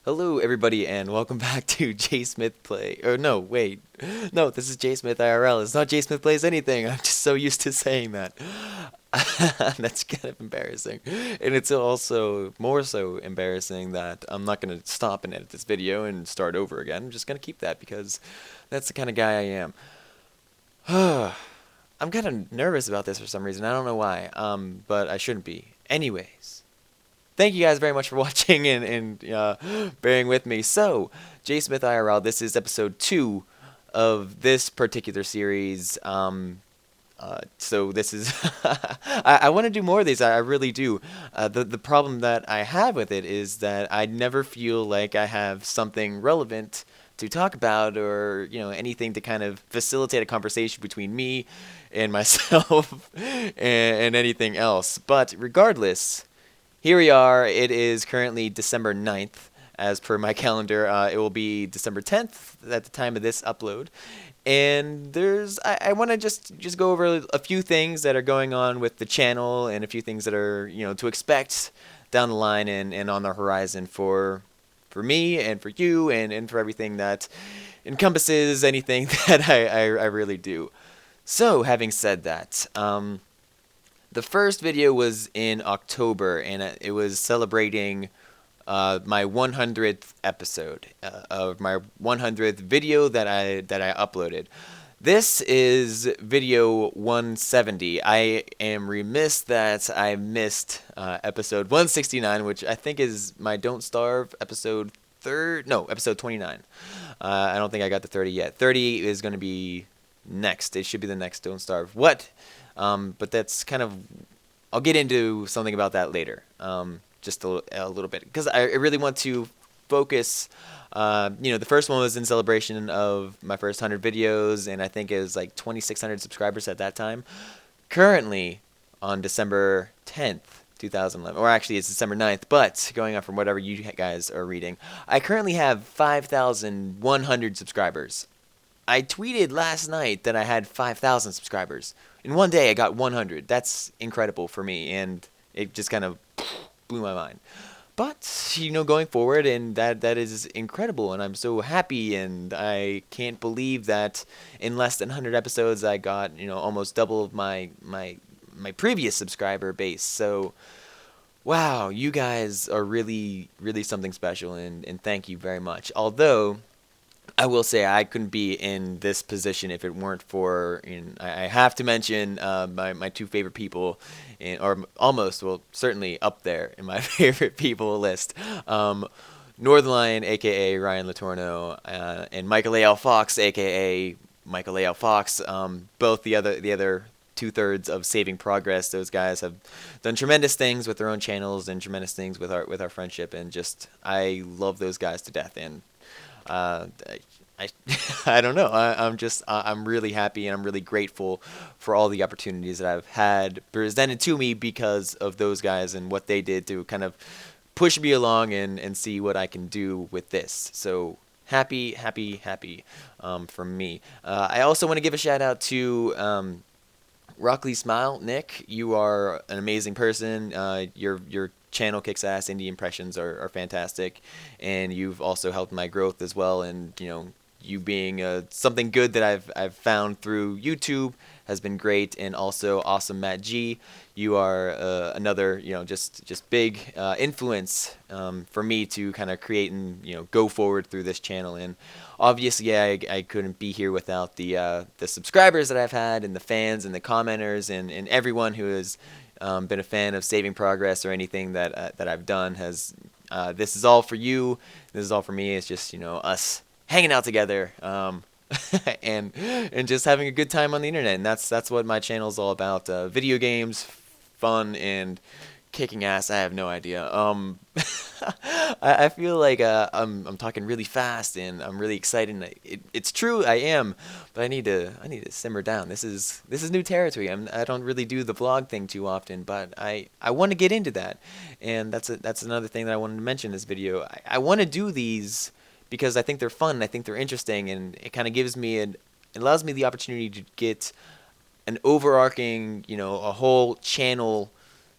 Hello, everybody, and welcome back to JSmith Play. Or no, wait, no, this is JSmith IRL. It's not JSmith Plays Anything. I'm just so used to saying that. That's kind of embarrassing, and it's also more so embarrassing that I'm not gonna stop and edit this video and start over again. I'm just gonna keep that because that's the kind of guy I am. I'm kind of nervous about this for some reason. I don't know why. But I shouldn't be. Anyways. Thank you guys very much for watching and bearing with me. So, JSmith IRL, this is episode 2 of this particular series. So this is I want to do more of these. I really do. The problem that I have with it is that I never feel like I have something relevant to talk about, or anything to kind of facilitate a conversation between me and myself and anything else. But regardless. Here we are. It is currently December 9th, as per my calendar. It will be December 10th at the time of this upload. And I want to just go over a few things that are going on with the channel and a few things that are, to expect down the line and on the horizon for me and for you and for everything that encompasses anything that I really do. So, having said that, the first video was in October, and it was celebrating my 100th episode of my 100th video that I uploaded. This is video 170. I am remiss that I missed episode 169, which I think is my Don't Starve episode episode 29. I don't think I got to 30 yet. 30 is going to be next. It should be the next Don't Starve. But that's kind of, I'll get into something about that later, just a little bit, because I really want to focus. The first one was in celebration of my first 100 videos, and I think it was like 2,600 subscribers at that time. Currently, on December 10th, 2011, or actually it's December 9th, but going on from whatever you guys are reading, I currently have 5,100 subscribers. I tweeted last night that I had 5,000 subscribers. In one day, I got 100. That's incredible for me, and it just kind of blew my mind. But, going forward, and that is incredible, and I'm so happy, and I can't believe that in less than 100 episodes, I got, almost double of my previous subscriber base. So, wow, you guys are really, really something special, and thank you very much. Although, I will say I couldn't be in this position if it weren't for, I have to mention my two favorite people, or almost, well, certainly up there in my favorite people list. Northern Lion, aka Ryan Latorno, and Michael A.L. Fox, aka Michael A.L. Fox. Both the other 2/3 of Saving Progress. Those guys have done tremendous things with their own channels and tremendous things with our friendship, and just I love those guys to death. And I I don't know. I'm really happy, and I'm really grateful for all the opportunities that I've had presented to me because of those guys and what they did to kind of push me along and see what I can do with this. So happy, happy, happy from me. I also want to give a shout out to Rockley Smile, Nick. You are an amazing person. Your channel kicks ass. Indie impressions are fantastic, and you've also helped my growth as well. And you being something good that I've found through YouTube has been great. And also awesome Matt G. You are another just big influence for me to kind of create and go forward through this channel. And obviously, I couldn't be here without the subscribers that I've had, and the fans and the commenters and everyone who has been a fan of Saving Progress or anything that I've done. Has this is all for you. This is all for me. It's just us hanging out together and just having a good time on the internet. And that's what my channel is all about. Video games, fun, and kicking ass. I have no idea. I feel like I'm talking really fast and I'm really excited. And it's true, I am, but I need to simmer down. This is new territory. I don't really do the vlog thing too often, but I want to get into that, and that's another thing that I wanted to mention in this video. I want to do these because I think they're fun. I think they're interesting, and it kind of gives me it allows me the opportunity to get an overarching, a whole channel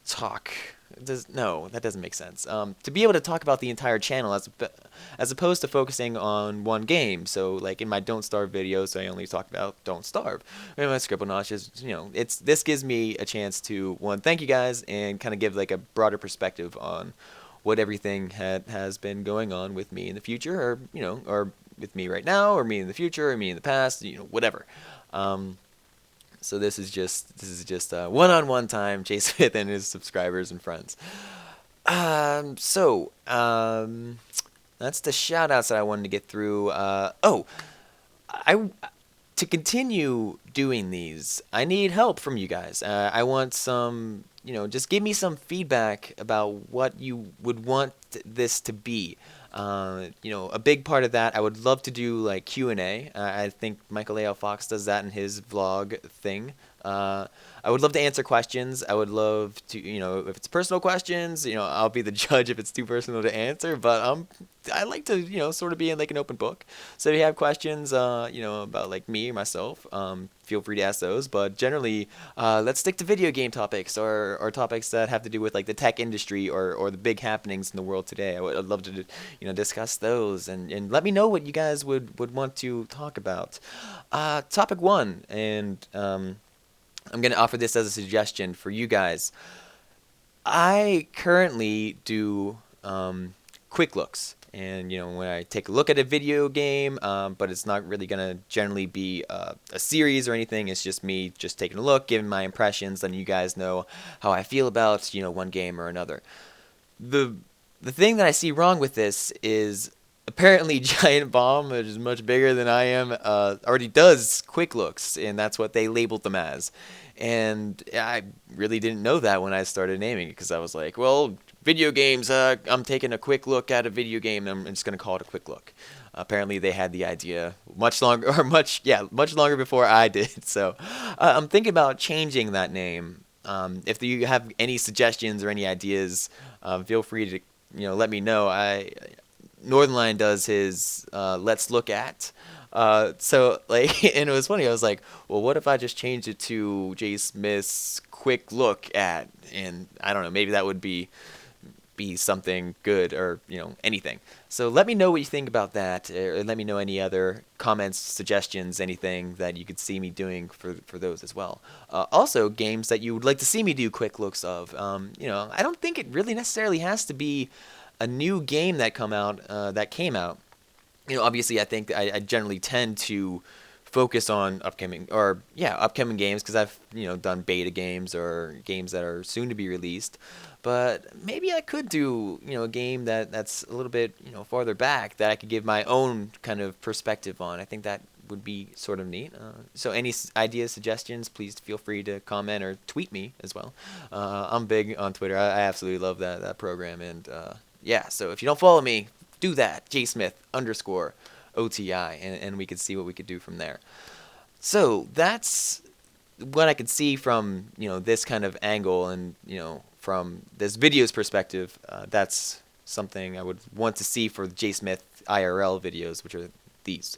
talk No, that doesn't make sense. To be able to talk about the entire channel as opposed to focusing on one game. So like in my Don't Starve videos, I only talk about Don't Starve. And my Scribblenauts is, this gives me a chance to, one, thank you guys and kind of give like a broader perspective on what everything has been going on with me in the future, or or with me right now, or me in the future, or me in the past, whatever. So this is just one-on-one time, JSmith and his subscribers and friends. So that's the shout outs that I wanted to get through. I to continue doing these, I need help from you guys. I want some, just give me some feedback about what you would want this to be. A big part of that, I would love to do like Q&A. I think Michael A.L. Fox does that in his vlog thing. I would love to answer questions. I would love to, if it's personal questions, I'll be the judge if it's too personal to answer. But I like to, sort of be in like an open book. So if you have questions, about like me or myself, feel free to ask those. But generally, let's stick to video game topics or topics that have to do with like the tech industry or the big happenings in the world today. I'd love to, discuss those and let me know what you guys would want to talk about. Topic one, and I'm going to offer this as a suggestion for you guys. I currently do quick looks. And, when I take a look at a video game, but it's not really going to generally be a series or anything. It's just me just taking a look, giving my impressions, letting you guys know how I feel about, one game or another. The thing that I see wrong with this is apparently Giant Bomb, which is much bigger than I am, already does quick looks, and that's what they labeled them as. And I really didn't know that when I started naming it, because I was like, well, video games, I'm taking a quick look at a video game, and I'm just going to call it a quick look. Apparently they had the idea much longer, much longer before I did. So I'm thinking about changing that name. If you have any suggestions or any ideas, feel free to let me know. Northernline does his Let's Look At. So like, and it was funny. I was like, well, what if I just changed it to JSmith's Quick Look At, and I don't know, maybe that would be something good, or anything. So let me know what you think about that, or let me know any other comments, suggestions, anything that you could see me doing for those as well. Also, games that you would like to see me do quick looks of. I don't think it really necessarily has to be a new game that came out. Obviously, I think I generally tend to focus on upcoming games, because I've done beta games or games that are soon to be released. But maybe I could do a game that's a little bit farther back, that I could give my own kind of perspective on. I think that would be sort of neat. So any ideas, suggestions, please feel free to comment or tweet me as well. I'm big on Twitter. I absolutely love that program, and so if you don't follow me, do that. JSmith_OTI, and we could see what we could do from there. So that's what I could see from this kind of angle, and from this video's perspective. That's something I would want to see for JSmith IRL videos, which are these.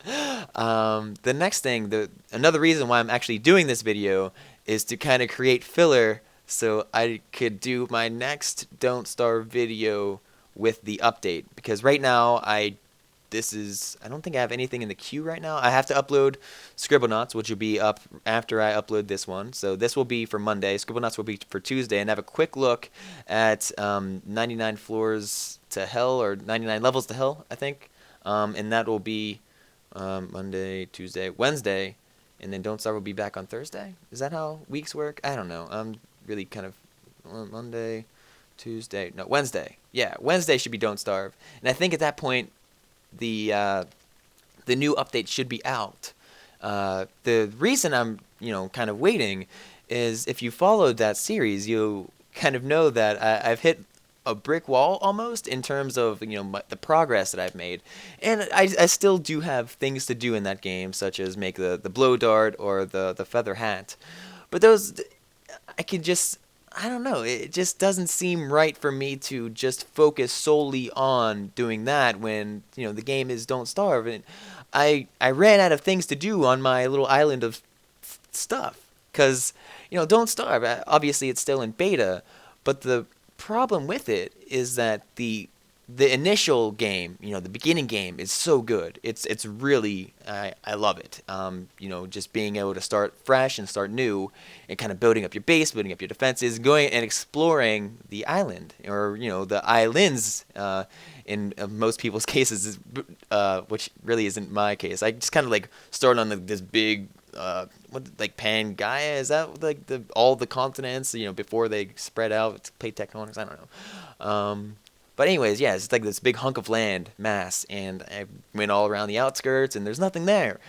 The next thing, another reason why I'm actually doing this video is to kind of create filler, so I could do my next Don't Starve video with the update. Because right now, I don't think I have anything in the queue right now. I have to upload Scribblenauts, which will be up after I upload this one. So this will be for Monday. Scribblenauts will be for Tuesday. And have a quick look at 99 Floors to Hell, or 99 Levels to Hell, I think. And that will be Monday, Tuesday, Wednesday. And then Don't Starve will be back on Thursday. Is that how weeks work? I don't know. I'm really kind of Monday, Tuesday. No, Wednesday. Yeah, Wednesday should be Don't Starve. And I think at that point, the new update should be out. The reason I'm kind of waiting is, if you followed that series, you kind of know that I've hit a brick wall almost in terms of the progress that I've made, and I still do have things to do in that game, such as make the blow dart or the feather hat. But those, I don't know, it just doesn't seem right for me to just focus solely on doing that when, the game is Don't Starve. And I ran out of things to do on my little island of stuff. Because, Don't Starve, obviously it's still in beta, But the problem with it is that the initial game, the beginning game is so good. It's really I love it. Just being able to start fresh and start new, and kind of building up your base, building up your defenses, going and exploring the island, or the islands. In most people's cases, which really isn't my case. I just kind of like start on this big, what, like Pangaea? Is that like all the continents? Before they spread out, plate tectonics. I don't know. But anyways, yeah, it's like this big hunk of land mass, and I went all around the outskirts, and there's nothing there.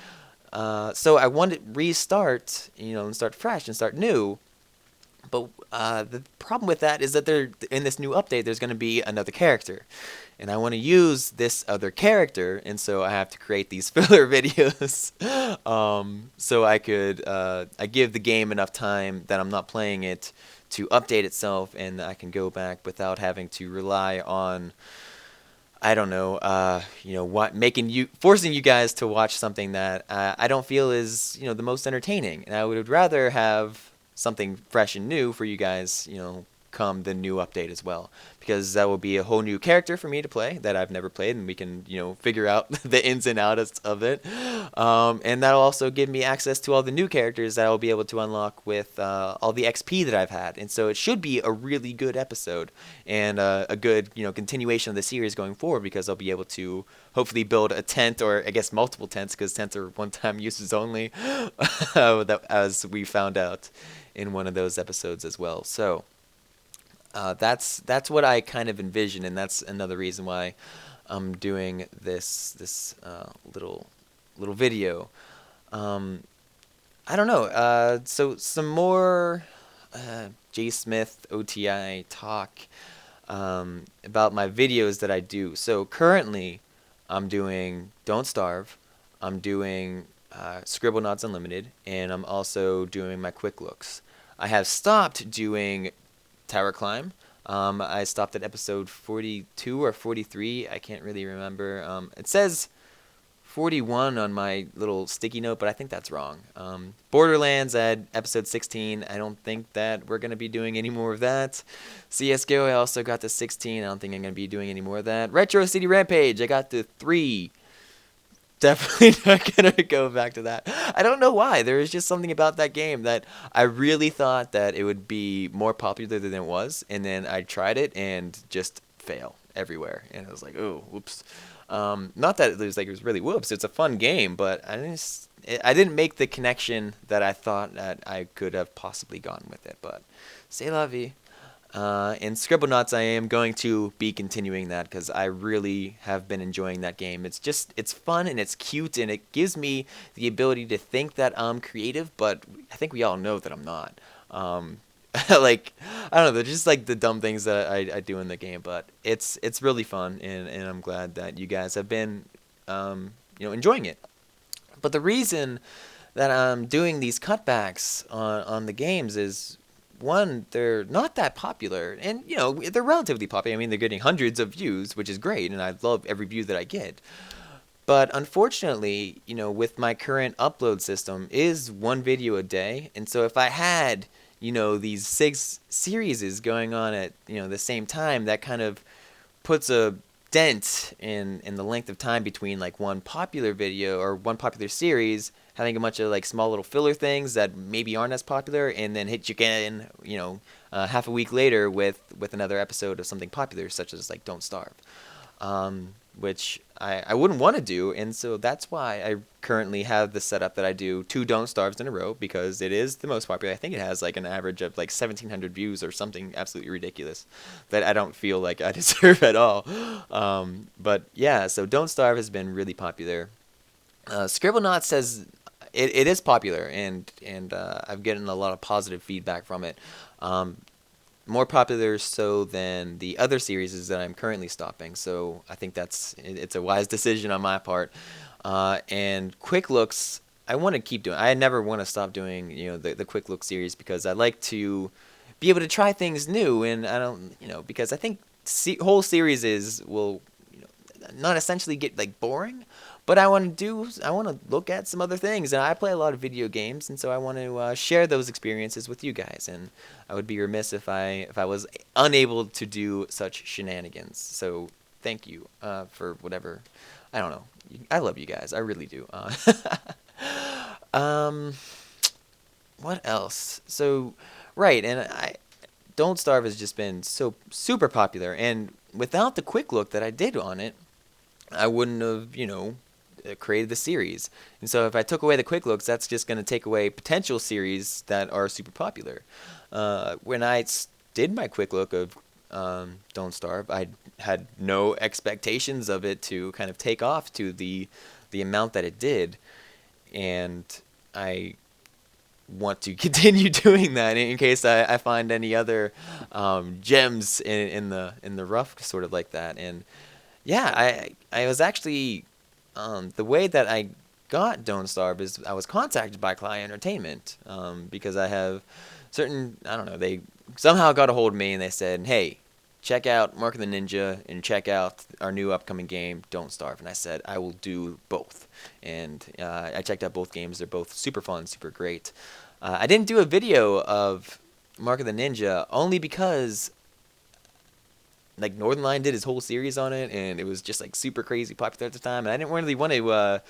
So I wanted to restart, and start fresh and start new. But the problem with that is that in this new update, there's going to be another character, and I want to use this other character, and so I have to create these filler videos, so I give the game enough time that I'm not playing it to update itself, and I can go back without having to rely on, I don't know, forcing you guys to watch something that I don't feel is, the most entertaining. And I would rather have something fresh and new for you guys, come the new update as well, because that will be a whole new character for me to play that I've never played, and we can figure out the ins and outs of it, and that'll also give me access to all the new characters that I'll be able to unlock with all the XP that I've had. And so it should be a really good episode, and a good continuation of the series going forward, because I'll be able to hopefully build a tent, or I guess multiple tents, because tents are one-time uses only, as we found out in one of those episodes as well. So that's what I kind of envision, and that's another reason why I'm doing this little video. I don't know. So some more JSmith OTI talk about my videos that I do. So currently, I'm doing Don't Starve. I'm doing Scribblenauts Unlimited, and I'm also doing my quick looks. I have stopped doing Tower Climb. I stopped at episode 42 or 43. I can't really remember. It says 41 on my little sticky note, but I think that's wrong. Borderlands at episode 16. I don't think that we're going to be doing any more of that. CSGO, I also got to 16. I don't think I'm going to be doing any more of that. Retro City Rampage, I got to 3. Definitely not going to go back to that. I don't know why. There is just something about that game that I really thought that it would be more popular than it was, and then I tried it and just fail everywhere. And I was like, oh, whoops. Not that it was really whoops. It's a fun game, but I didn't make the connection that I thought that I could have possibly gone with it. But c'est la vie. In Scribblenauts, I am going to be continuing that, because I really have been enjoying that game. It's fun, and it's cute, and it gives me the ability to think that I'm creative, but I think we all know that I'm not. Like, I don't know, they're just like the dumb things that I do in the game, but it's really fun, and I'm glad that you guys have been, enjoying it. But the reason that I'm doing these cutbacks on the games is, one, they're not that popular, and they're relatively popular. I mean, they're getting hundreds of views, which is great, and I love every view that I get. But unfortunately, with my current upload system, is one video a day, and so if I had these 6 series going on at the same time, that kind of puts a dent in the length of time between like one popular video or one popular series having a bunch of like small little filler things that maybe aren't as popular, and then hit you again, half a week later with another episode of something popular, such as like Don't Starve, which I wouldn't want to do. And so that's why I currently have the setup that I do 2 Don't Starves in a row, because it is the most popular. I think it has like an average of like 1,700 views or something absolutely ridiculous that I don't feel like I deserve at all. But yeah, so Don't Starve has been really popular. Scribblenauts says it is popular, and I've gotten a lot of positive feedback from it. More popular so than the other series that I'm currently stopping. So I think it's a wise decision on my part. And quick looks, I want to keep doing. I never want to stop doing the quick look series, because I like to be able to try things new, and I don't because I think whole series will not essentially get like boring, but I want to look at some other things, and I play a lot of video games, and so I want to share those experiences with you guys, and I would be remiss if I was unable to do such shenanigans. So thank you for whatever. I don't know. I love you guys. I really do. Um, what else? So, right, and Don't Starve has just been so super popular, and without the quick look that I did on it, I wouldn't have, created the series. And so if I took away the quick looks, that's just going to take away potential series that are super popular. When did my quick look of Don't Starve, I had no expectations of it to kind of take off to the amount that it did, and I want to continue doing that in case I find any other gems in the rough, sort of like that. And yeah, I was actually the way that I got Don't Starve is I was contacted by Client Entertainment because I have certain, I don't know, they somehow got a hold of me and they said, hey, check out Mark of the Ninja and check out our new upcoming game, Don't Starve. And I said, I will do both. And I checked out both games. They're both super fun, super great. I didn't do a video of Mark of the Ninja only because like Northernlion did his whole series on it, and it was just like super crazy popular at the time, and I didn't really want to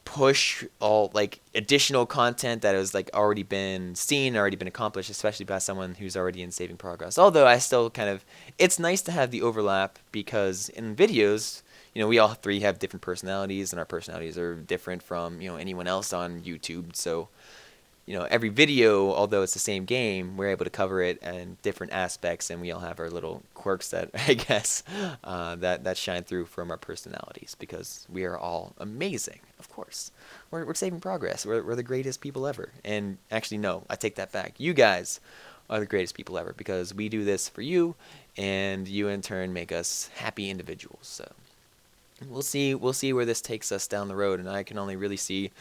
push all like additional content that has like already been seen, already been accomplished, especially by someone who's already in saving progress. Although I still kind of, it's nice to have the overlap because in videos, we all three have different personalities, and our personalities are different from anyone else on YouTube. So every video, although it's the same game, we're able to cover it in different aspects, and we all have our little quirks that I guess that shine through from our personalities because we are all amazing. Of course, we're saving progress. We're the greatest people ever. And actually, no, I take that back. You guys are the greatest people ever because we do this for you, and you in turn make us happy individuals. So we'll see where this takes us down the road, and I can only really see.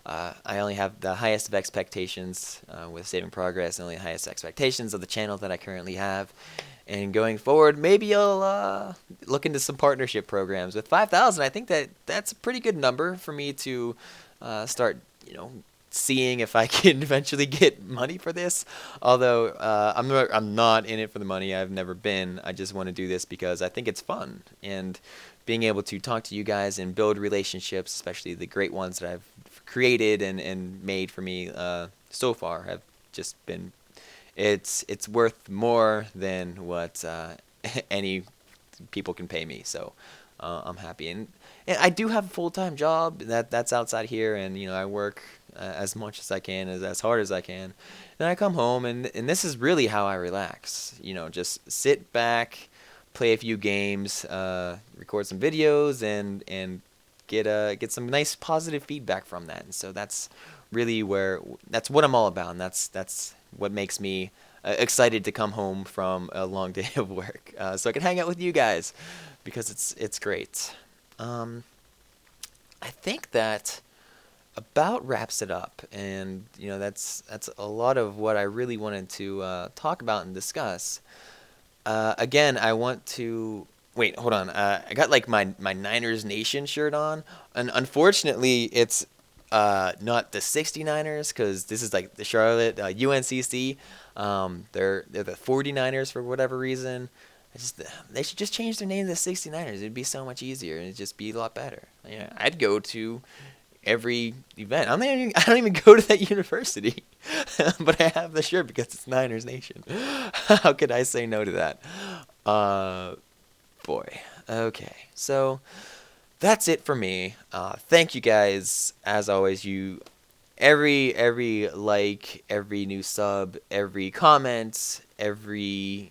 I only have the highest of expectations with Saving Progress, and only the highest expectations of the channel that I currently have. And going forward, maybe I'll look into some partnership programs. With 5,000, I think that's a pretty good number for me to start, seeing if I can eventually get money for this. Although I'm not in it for the money. I've never been. I just want to do this because I think it's fun, and being able to talk to you guys and build relationships, especially the great ones that I've created and made for me so far, have just been, it's worth more than what any people can pay me. So I'm happy, and I do have a full-time job that's outside here, and I work as much as I can, as hard as I can. Then I come home, and this is really how I relax. Just sit back, play a few games, record some videos, and get some nice positive feedback from that. And so that's really that's what I'm all about, and that's what makes me excited to come home from a long day of work, so I can hang out with you guys because it's great. I think that about wraps it up, and that's a lot of what I really wanted to talk about and discuss. Again, I want to wait. Hold on. I got like my Niners Nation shirt on, and unfortunately, it's not the 69ers because this is like the Charlotte UNCC. They're the 49ers for whatever reason. They should just change their name to the 69ers. It'd be so much easier, and it'd just be a lot better. I'd go to every event. I don't even go to that university, but I have the shirt because it's Niners Nation. How could I say no to that? Boy. Okay, so that's it for me. Thank you guys, as always. Every like, every new sub, every comment, every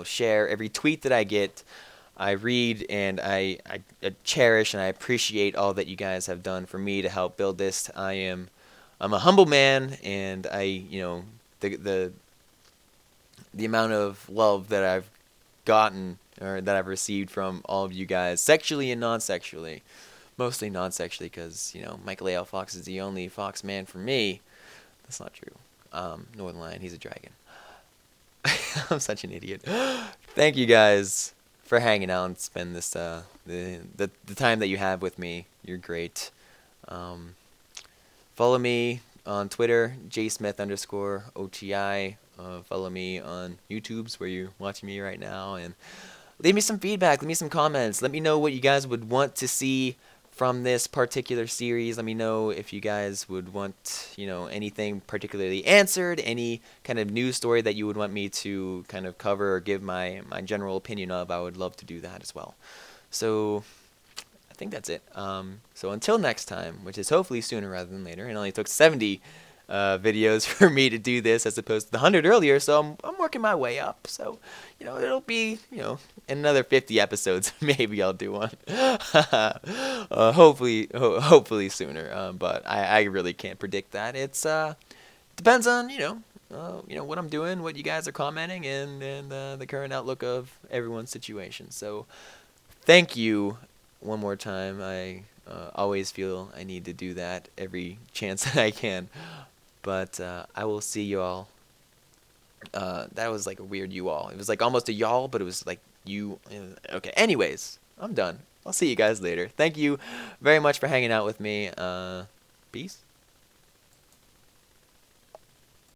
share, every tweet that I get, I read, and I cherish and I appreciate all that you guys have done for me to help build this. I'm a humble man, and the amount of love that I've gotten or that I've received from all of you guys, sexually and non-sexually, mostly non-sexually, because Michael A.L. Fox is the only Fox man for me. That's not true. Northernlion, he's a dragon. I'm such an idiot. Thank you guys for for hanging out and spend this the time that you have with me. You're great. Um, Follow me on Twitter, JSmith_OTI. Follow me on YouTube's where you're watching me right now, and leave me some feedback. Leave me some comments. Let me know what you guys would want to see from this particular series. Let me know if you guys would want, anything particularly answered, any kind of news story that you would want me to kind of cover or give my general opinion of. I would love to do that as well. So I think that's it. So until next time, which is hopefully sooner rather than later. It only took 70 videos for me to do this as opposed to the 100 earlier, so I'm working my way up. So, it'll be, in another 50 episodes, maybe I'll do one. Hopefully sooner. But I really can't predict that. It's depends on, what I'm doing, what you guys are commenting, and the current outlook of everyone's situation. So thank you one more time. I always feel I need to do that every chance that I can. But I will see you all. That was like a weird you all. It was like almost a y'all, but it was like you. Okay, anyways, I'm done. I'll see you guys later. Thank you very much for hanging out with me. Peace.